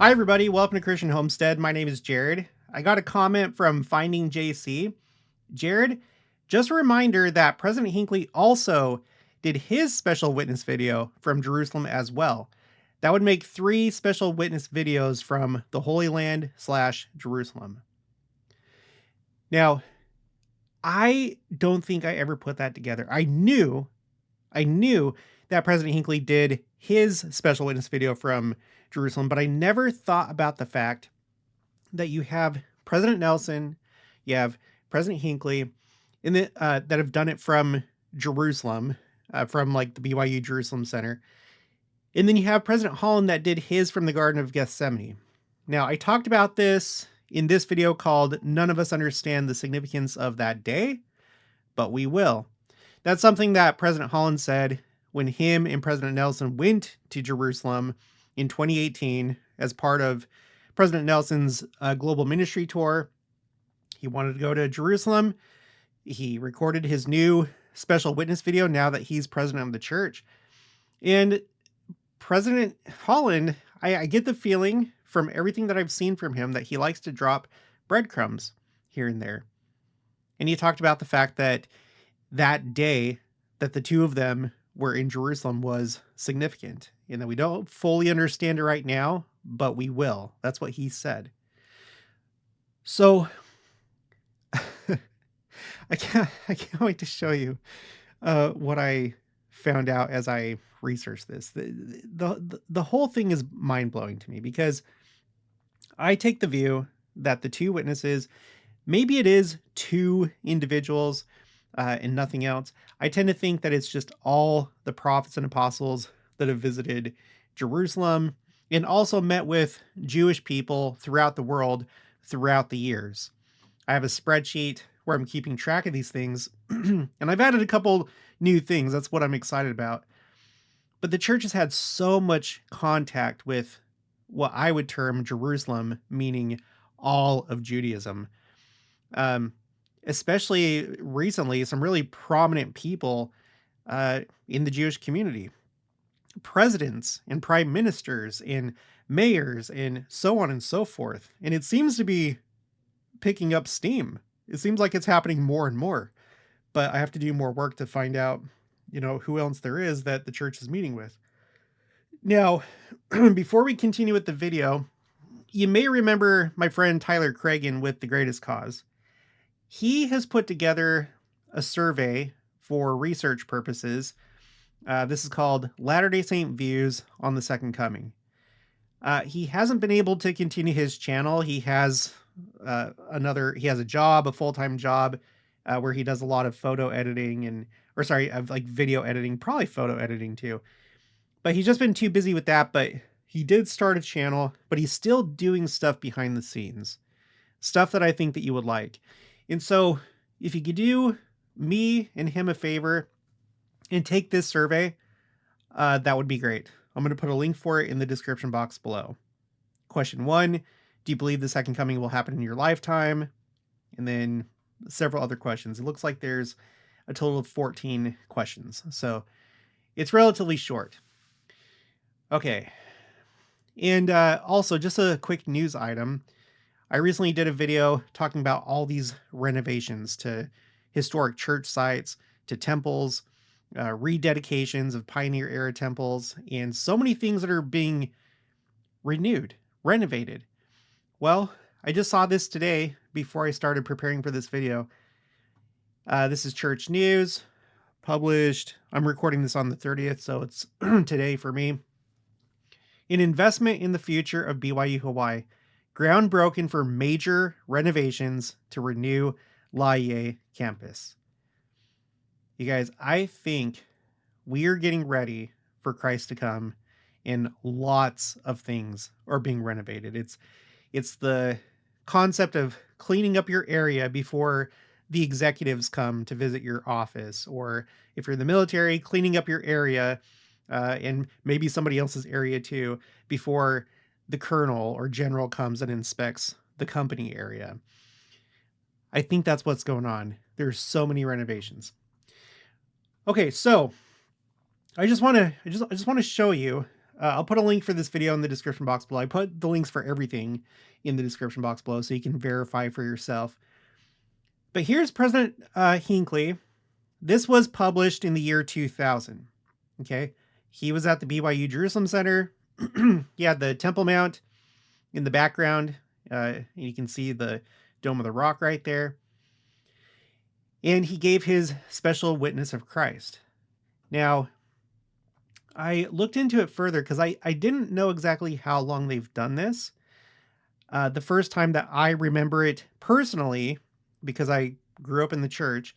Hi, everybody. Welcome to Christian Homestead. My name is Jared. I got a comment from Finding JC. Jared, just a reminder that President Hinckley also did his special witness video from Jerusalem as well. That would make 3 special witness videos from the Holy Land / Jerusalem. Now, I don't think I ever put that together. I knew that President Hinckley did his special witness video from Jerusalem, but I never thought about the fact that you have President Nelson, you have President Hinckley, that have done it from Jerusalem, from like the BYU Jerusalem Center. And then you have President Holland that did his from the Garden of Gethsemane. Now, I talked about this in this video called None of Us Understand the Significance of That Day, but we will. That's something that President Holland said when him and President Nelson went to Jerusalem in 2018 as part of President Nelson's global ministry tour. He wanted to go to Jerusalem. He recorded his new special witness video now that he's president of the church. And President Holland, I get the feeling from everything that I've seen from him that he likes to drop breadcrumbs here and there. And he talked about the fact that that day that the two of them were in Jerusalem was significant, and that we don't fully understand it right now, but we will. That's what he said. So I can't wait to show you what I found out as I researched this. The whole thing is mind-blowing to me because I take the view that the 2 witnesses, maybe it is 2 individuals and nothing else. I tend to think that it's just all the prophets and apostles that have visited Jerusalem and also met with Jewish people throughout the world throughout the years. I have a spreadsheet where I'm keeping track of these things, and I've added a couple new things. That's what I'm excited about. But the church has had so much contact with what I would term Jerusalem, meaning all of Judaism. Especially recently, some really prominent people in the Jewish community, presidents and prime ministers and mayors and so on and so forth. And it seems to be picking up steam. It seems like it's happening more and more, but I have to do more work to find out, who else there is that the church is meeting with. Now, before we continue with the video, you may remember my friend Tyler Cragen with The Greatest Cause. He has put together a survey for research purposes. This is called Latter-day Saint Views on the Second Coming. He hasn't been able to continue his channel. He has a job, a full-time job, where he does a lot of photo editing of like video editing, probably photo editing too. But he's just been too busy with that. But he did start a channel, but he's still doing stuff behind the scenes, stuff that I think that you would like. And so if you could do me and him a favor and take this survey, that would be great. I'm going to put a link for it in the description box below. Question 1, do you believe the second coming will happen in your lifetime? And then several other questions. It looks like there's a total of 14 questions. So it's relatively short. Okay. And also just a quick news item. I recently did a video talking about all these renovations to historic church sites, to temples, rededications of Pioneer era temples, and so many things that are being renewed, renovated. Well, I just saw this today before I started preparing for this video. This is church news, published. I'm recording this on the 30th, so it's today for me. An investment in the future of BYU Hawaii. Ground broken for major renovations to renew Laie campus. You guys, I think we are getting ready for Christ to come, and lots of things are being renovated. It's the concept of cleaning up your area before the executives come to visit your office, or if you're in the military, cleaning up your area and maybe somebody else's area too before the colonel or general comes and inspects the company area. I think that's what's going on. There's so many renovations. Okay, so I just want to show you I'll put a link for this video in the description box below. I put the links for everything in the description box below so you can verify for yourself. But here's President Hinckley. This was published in the year 2000. Okay. He was at the BYU Jerusalem Center. He had the Temple Mount in the background. You can see the Dome of the Rock right there. And he gave his special witness of Christ. Now, I looked into it further because I didn't know exactly how long they've done this. The first time that I remember it personally, because I grew up in the church,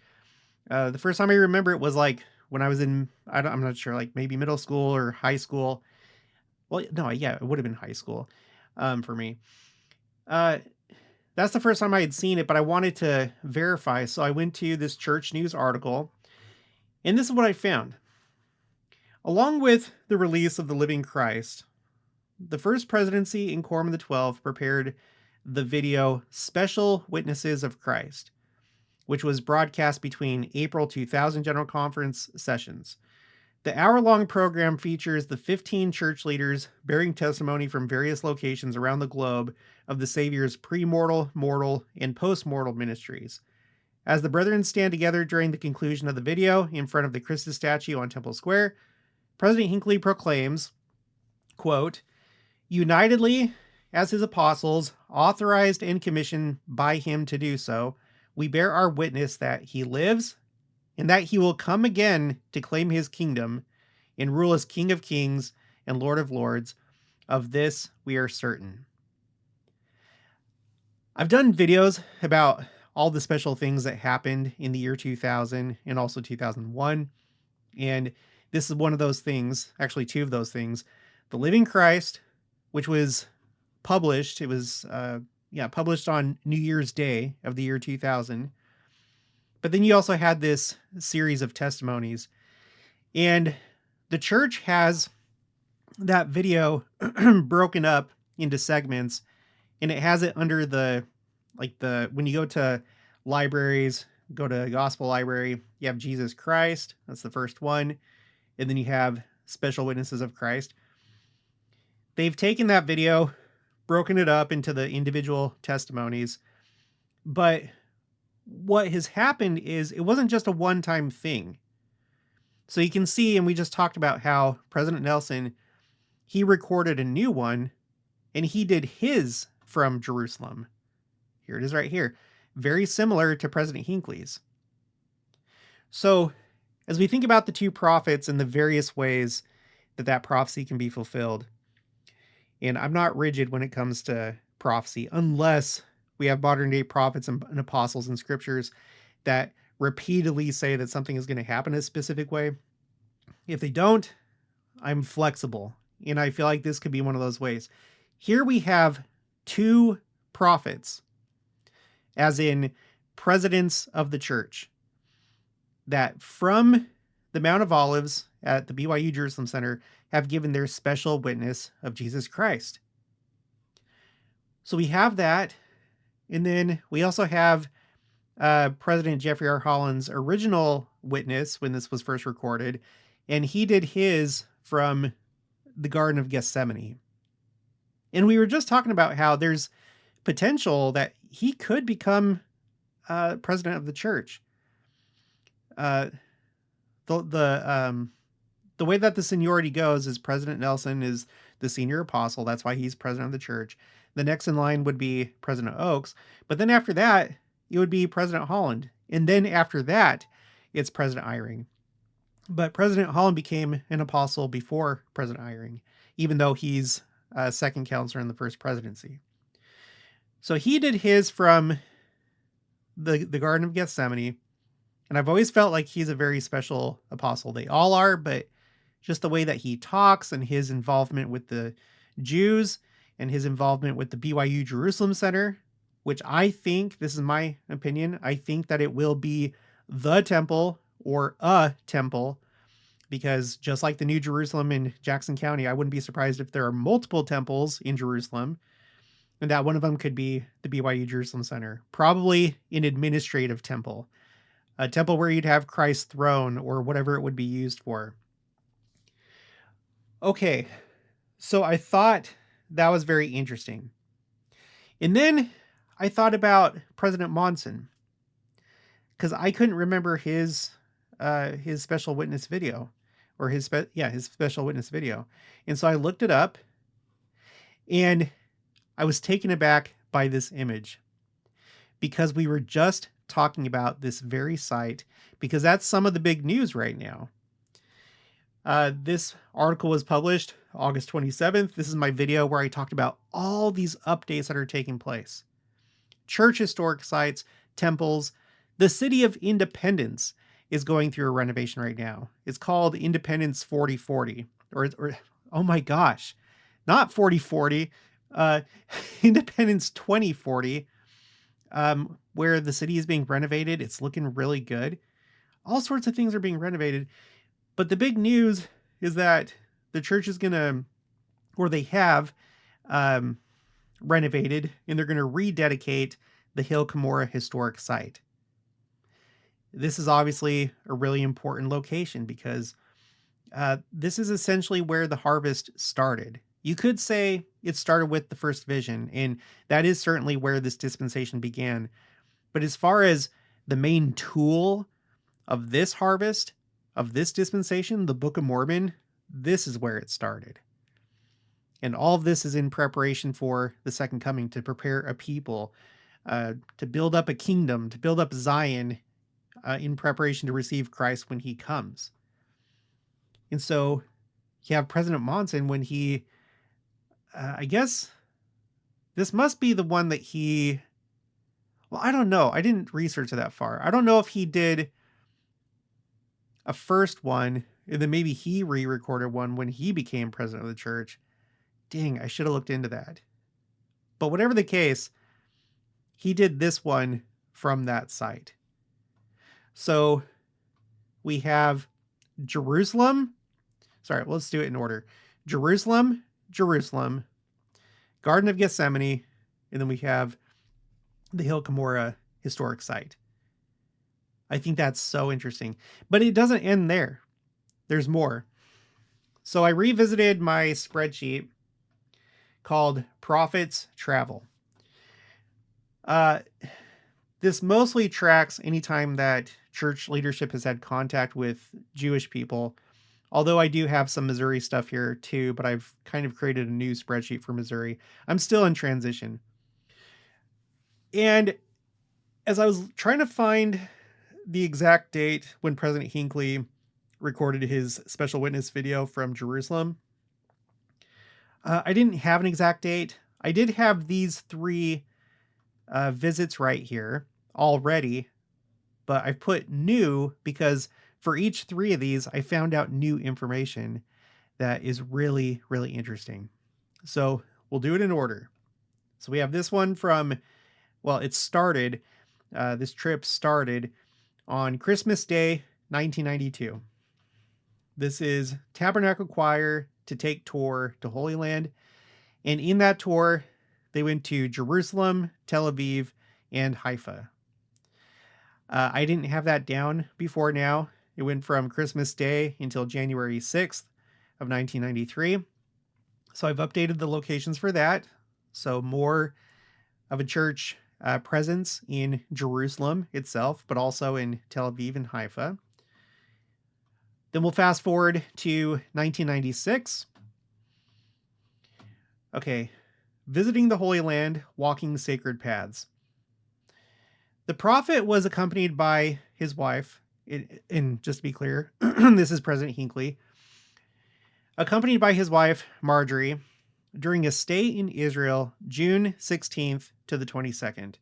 the first time I remember it was like when I was in, I'm not sure, like maybe middle school or high school. Well, no, yeah, it would have been high school for me. That's the first time I had seen it, but I wanted to verify. So I went to this church news article, and this is what I found. Along with the release of The Living Christ, the First Presidency in Quorum of the 12 prepared the video Special Witnesses of Christ, which was broadcast between April 2000 General Conference sessions. The hour-long program features the 15 church leaders bearing testimony from various locations around the globe of the Savior's pre-mortal, mortal, and post-mortal ministries. As the brethren stand together during the conclusion of the video in front of the Christus statue on Temple Square, President Hinckley proclaims, quote, "Unitedly, as his apostles, authorized and commissioned by him to do so, we bear our witness that he lives and that he will come again to claim his kingdom and rule as King of Kings and Lord of Lords. Of this we are certain." I've done videos about all the special things that happened in the year 2000 and also 2001. And this is one of those things, actually two of those things. The Living Christ, which was published, it was published on New Year's Day of the year 2000. But then you also had this series of testimonies. And the church has that video broken up into segments, and it has it under when you go to libraries, go to Gospel Library, you have Jesus Christ. That's the first one. And then you have Special Witnesses of Christ. They've taken that video, broken it up into the individual testimonies. But what has happened is it wasn't just a one-time thing. So you can see, and we just talked about how President Nelson, he recorded a new one, and he did his from Jerusalem. Here it is right here. Very similar to President Hinckley's. So as we think about the two prophets and the various ways that prophecy can be fulfilled, and I'm not rigid when it comes to prophecy, unless we have modern day prophets and apostles in scriptures that repeatedly say that something is going to happen a specific way. If they don't, I'm flexible. And I feel like this could be one of those ways. Here we have two prophets, as in presidents of the church, that from the Mount of Olives at the BYU Jerusalem Center have given their special witness of Jesus Christ. So we have that. And then we also have President Jeffrey R. Holland's original witness when this was first recorded. And he did his from the Garden of Gethsemane. And we were just talking about how there's potential that he could become president of the church. The way that the seniority goes is President Nelson is the senior apostle. That's why he's president of the church. The next in line would be President Oaks. But then after that, it would be President Holland. And then after that, it's President Eyring. But President Holland became an apostle before President Eyring, even though he's a second counselor in the first presidency. So he did his from the Garden of Gethsemane. And I've always felt like he's a very special apostle. They all are, but just the way that he talks and his involvement with the Jews and his involvement with the BYU Jerusalem Center, which I think, this is my opinion, I think that it will be the temple or a temple, because just like the New Jerusalem in Jackson County, I wouldn't be surprised if there are multiple temples in Jerusalem, and that one of them could be the BYU Jerusalem Center, probably an administrative temple, a temple where you'd have Christ's throne or whatever it would be used for. Okay, So I thought that was very interesting. And then I thought about President Monson because I couldn't remember his special witness video or his special witness video. And so I looked it up and I was taken aback by this image because we were just talking about this very site because that's some of the big news right now. This article was published August 27th. This is my video where I talked about all these updates that are taking place. Church historic sites, temples, the city of Independence is going through a renovation right now. It's called Independence 4040 or oh my gosh, not 4040, Independence 2040, where the city is being renovated. It's looking really good. All sorts of things are being renovated. But the big news is that the church is going to, or they have renovated, and they're going to rededicate the Hill Cumorah historic site. This is obviously a really important location because this is essentially where the harvest started. You could say it started with the first vision, and that is certainly where this dispensation began. But as far as the main tool of this harvest, of this dispensation, the Book of Mormon, this is where it started. And all of this is in preparation for the second coming, to prepare a people, to build up a kingdom, to build up Zion in preparation to receive Christ when he comes. And so you have President Monson when he, I guess this must be the one that he, well, I don't know. I didn't research it that far. I don't know if he did a first one, and then maybe he re-recorded one when he became president of the church. Dang, I should have looked into that. But whatever the case, he did this one from that site. So we have Jerusalem. Sorry, let's do it in order. Jerusalem, Jerusalem, Garden of Gethsemane, and then we have the Hill Cumorah historic site. I think that's so interesting. But it doesn't end there. There's more. So I revisited my spreadsheet called Prophets Travel. This mostly tracks anytime that church leadership has had contact with Jewish people. Although I do have some Missouri stuff here too, but I've kind of created a new spreadsheet for Missouri. I'm still in transition. And as I was trying to find the exact date when President Hinckley recorded his special witness video from Jerusalem, I didn't have an exact date. I did have these three visits right here already, but I've put new because for each three of these, I found out new information that is really, really interesting. So we'll do it in order. So we have this one from, well, it started, this trip started on Christmas Day, 1992. This is Tabernacle Choir to take tour to Holy Land. And in that tour, they went to Jerusalem, Tel Aviv, and Haifa. I didn't have that down before now. It went from Christmas Day until January 6th of 1993. So I've updated the locations for that. So more of a church presence in Jerusalem itself, but also in Tel Aviv and Haifa. Then we'll fast forward to 1996. Okay, visiting the Holy Land, walking sacred paths. The prophet was accompanied by his wife, and just to be clear, this is President Hinckley, accompanied by his wife, Marjorie, during a stay in Israel, June 16th to the 22nd,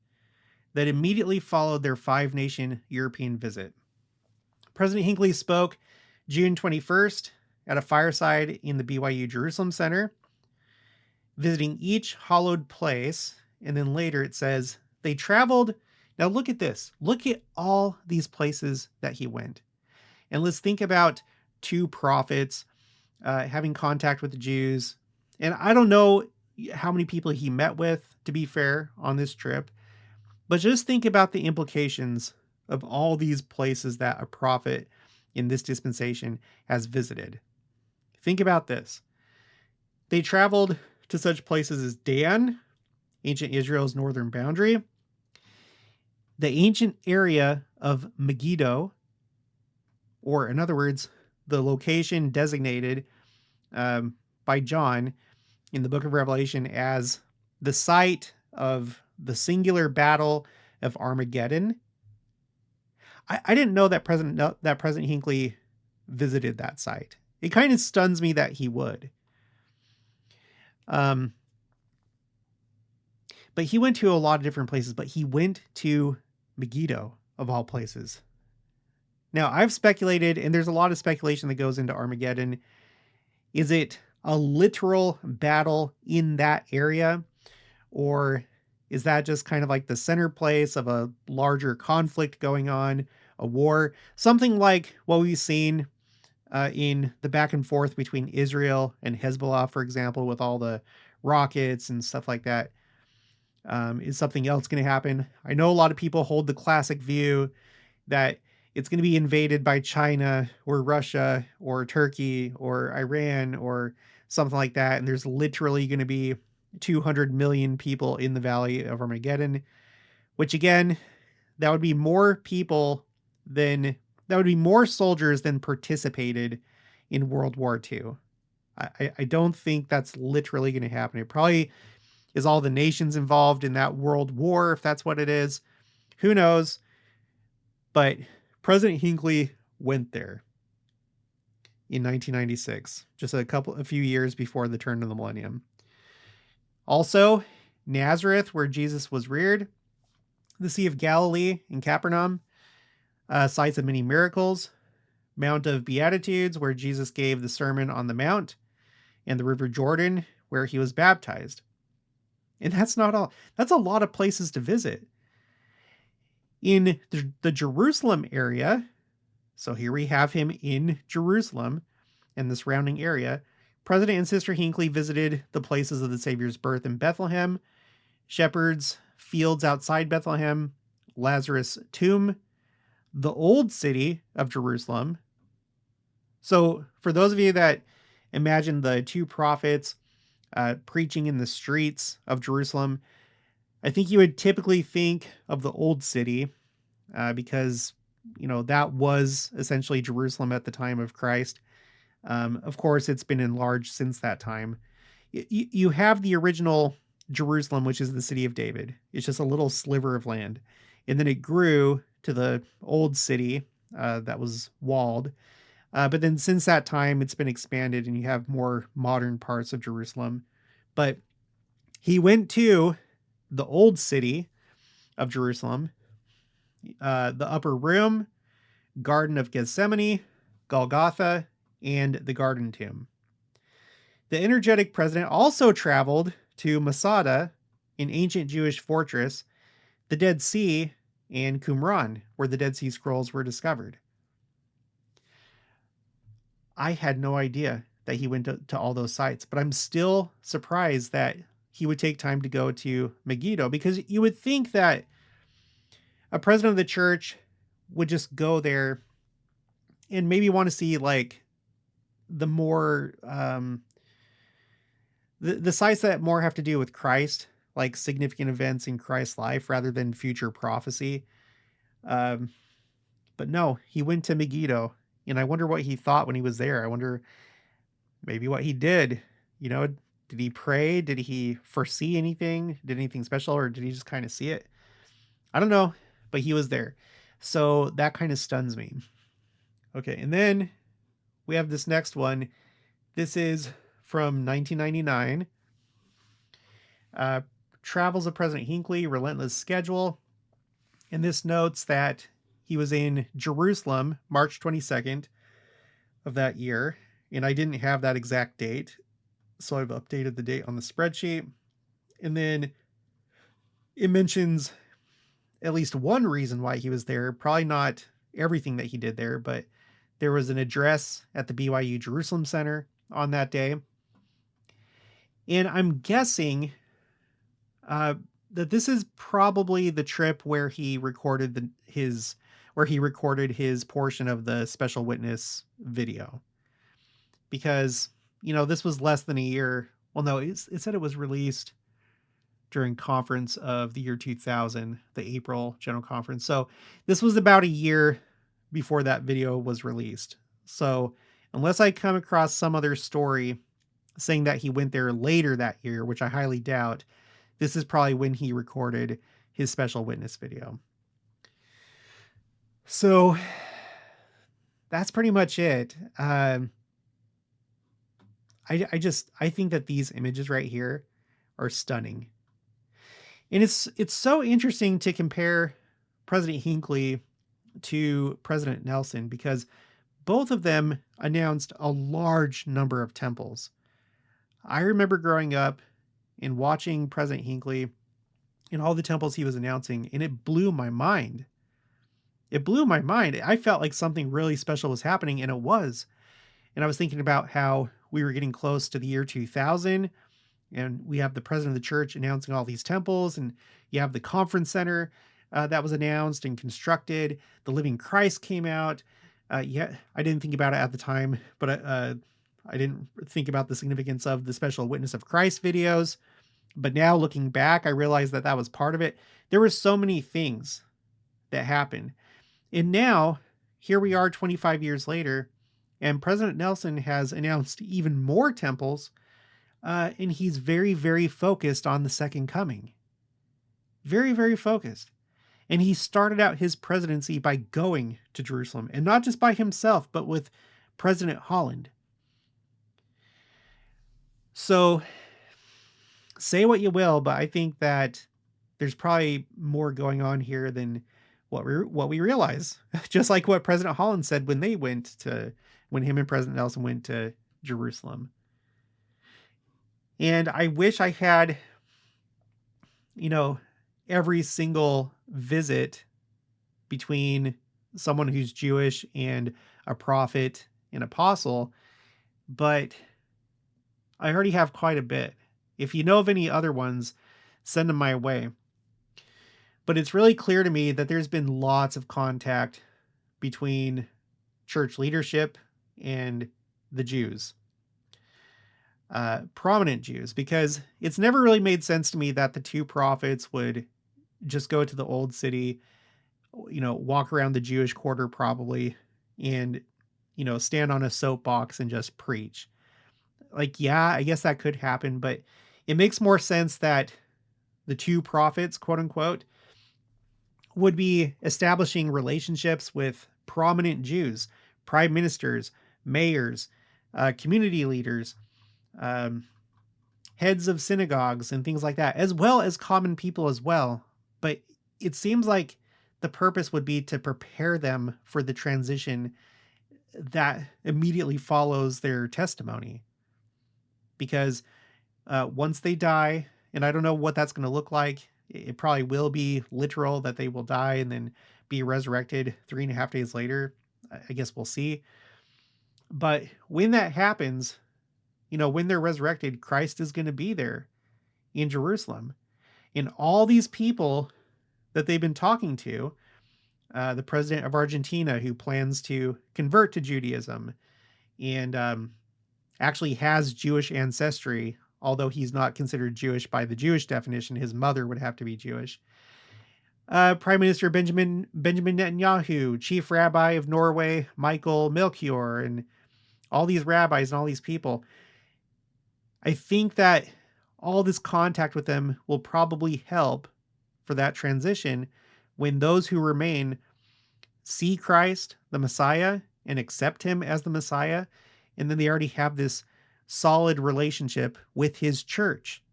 that immediately followed their five-nation European visit. President Hinckley spoke June 21st at a fireside in the BYU Jerusalem Center, visiting each hallowed place, and then later it says they traveled. Now look at this. Look at all these places that he went. And let's think about two prophets having contact with the Jews. And I don't know how many people he met with, to be fair, on this trip. But just think about the implications of all these places that a prophet in this dispensation has visited. Think about this. They traveled to such places as Dan, ancient Israel's northern boundary, the ancient area of Megiddo, or in other words, the location designated by John in the book of Revelation as the site of the singular battle of Armageddon. I didn't know that President Hinckley visited that site. It kind of stuns me that he would. But he went to a lot of different places, but he went to Megiddo, of all places. Now, I've speculated, and there's a lot of speculation that goes into Armageddon. Is it a literal battle in that area? Or is that just kind of like the center place of a larger conflict going on, a war? Something like what we've seen in the back and forth between Israel and Hezbollah, for example, with all the rockets and stuff like that. Is something else going to happen? I know a lot of people hold the classic view that it's going to be invaded by China or Russia or Turkey or Iran or something like that. And there's literally going to be 200 million people in the Valley of Armageddon, which again, that would be more people that would be more soldiers than participated in World War II. I don't think that's literally going to happen. It probably is all the nations involved in that world war, if that's what it is. Who knows? But President Hinckley went there in 1996, just a few years before the turn of the millennium. Also, Nazareth, where Jesus was reared, the Sea of Galilee in Capernaum, sites of many miracles, Mount of Beatitudes, where Jesus gave the Sermon on the Mount, and the River Jordan, where he was baptized. And that's not all. That's a lot of places to visit. In the Jerusalem area, so here we have him in Jerusalem and the surrounding area, President and Sister Hinckley visited the places of the Savior's birth in Bethlehem, shepherds' fields outside Bethlehem, Lazarus' tomb, the old city of Jerusalem. So for those of you that imagine the two prophets preaching in the streets of Jerusalem, I think you would typically think of the old city because, that was essentially Jerusalem at the time of Christ. Of course, it's been enlarged since that time. You have the original Jerusalem, which is the city of David. It's just a little sliver of land. And then it grew to the old city that was walled. But then since that time, it's been expanded and you have more modern parts of Jerusalem. But he went to the old city of Jerusalem, the upper room, Garden of Gethsemane, Golgotha, and the Garden Tomb. The energetic president also traveled to Masada, an ancient Jewish fortress, the Dead Sea, and Qumran, where the Dead Sea Scrolls were discovered. I had no idea that he went to all those sites, but I'm still surprised that he would take time to go to Megiddo, because you would think that a president of the church would just go there and maybe want to see like the more the sites that more have to do with Christ, like significant events in Christ's life rather than future prophecy. But no, he went to Megiddo, and I wonder what he thought when he was there. I wonder maybe what he did. Did he pray? Did he foresee anything? Did anything special, or did he just kind of see it? I don't know, but he was there. So that kind of stuns me. Okay, and then we have this next one. This is from 1999. Travels of President Hinckley, relentless schedule. And this notes that he was in Jerusalem, March 22nd of that year. And I didn't have that exact date, so I've updated the date on the spreadsheet. And then it mentions at least one reason why he was there. Probably not everything that he did there, but there was an address at the BYU Jerusalem Center on that day. And I'm guessing that this is probably the trip where he recorded his portion of the special witness video. Because, this was less than a year Well, no, it said it was released during conference of the year 2000, the April General Conference. So this was about a year before that video was released. So unless I come across some other story saying that he went there later that year, which I highly doubt, this is probably when he recorded his special witness video. So that's pretty much it. I think that these images right here are stunning. And it's so interesting to compare President Hinckley to President Nelson because both of them announced a large number of temples. I remember growing up and watching President Hinckley and all the temples he was announcing, and it blew my mind. It blew my mind. I felt like something really special was happening, and it was. And I was thinking about how we were getting close to the year 2000, and we have the president of the church announcing all these temples, and you have the conference center that was announced and constructed. The Living Christ came out. Yeah, I didn't think about it at the time, but I didn't think about the significance of the special Witness of Christ videos. But now looking back, I realized that that was part of it. There were so many things that happened. And now, here we are 25 years later, and President Nelson has announced even more temples, and he's very, very focused on the second coming. Very, very focused. And he started out his presidency by going to Jerusalem, and not just by himself, but with President Holland. So, say what you will, but I think that there's probably more going on here than what we realize. Just like what President Holland said when him and President Nelson went to Jerusalem. And I wish I had, you know, every single visit between someone who's Jewish and a prophet and apostle, but I already have quite a bit. If you know of any other ones, send them my way. But it's really clear to me that there's been lots of contact between church leadership and the Jews, prominent Jews, because it's never really made sense to me that the two prophets would just go to the old city, walk around the Jewish quarter probably, and, stand on a soapbox and just preach. Like, yeah, I guess that could happen, but it makes more sense that the two prophets, quote unquote, would be establishing relationships with prominent Jews, prime ministers, mayors, community leaders, heads of synagogues, and things like that, as well as common people as well. But it seems like the purpose would be to prepare them for the transition that immediately follows their testimony. Because once they die, and I don't know what that's going to look like, it probably will be literal that they will die and then be resurrected 3.5 days later. I guess we'll see. But when that happens, when they're resurrected, Christ is going to be there in Jerusalem. And all these people that they've been talking to, the president of Argentina who plans to convert to Judaism and actually has Jewish ancestry, although he's not considered Jewish by the Jewish definition, his mother would have to be Jewish. Prime Minister Benjamin Netanyahu, Chief Rabbi of Norway, Michael Melchior, and all these rabbis and all these people. I think that all this contact with them will probably help for that transition when those who remain see Christ, the Messiah, and accept him as the Messiah, and then they already have this solid relationship with his church.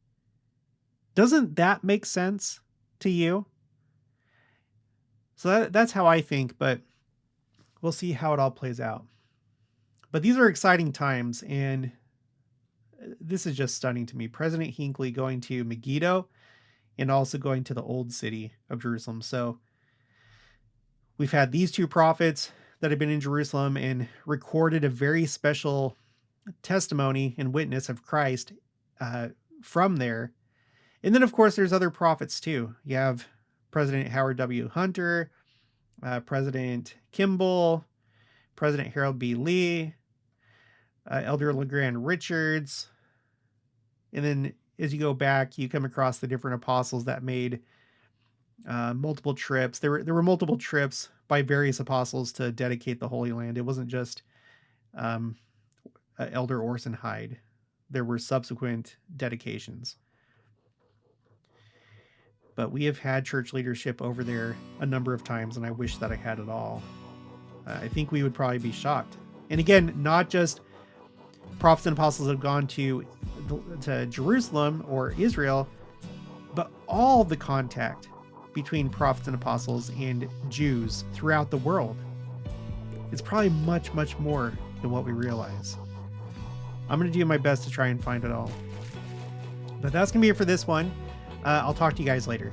Doesn't that make sense to you? So that's how I think, but we'll see how it all plays out. But these are exciting times, and this is just stunning to me. President Hinckley going to Megiddo and also going to the old city of Jerusalem. So we've had these two prophets that have been in Jerusalem and recorded a very special testimony and witness of Christ from there. And then, of course, there's other prophets too. You have President Howard W. Hunter, President Kimball, President Harold B. Lee, Elder LeGrand Richards, And then as you go back, you come across the different apostles that made multiple trips. There were multiple trips by various apostles to dedicate the Holy Land. It wasn't just um, Elder Orson Hyde. There were subsequent dedications. But we have had church leadership over there a number of times, and I wish that I had it all. I think we would probably be shocked. And again, not just prophets and apostles have gone to Jerusalem or Israel, but all the contact between prophets and apostles and Jews throughout the world. It's probably much, much more than what we realize. I'm going to do my best to try and find it all. But that's going to be it for this one. I'll talk to you guys later.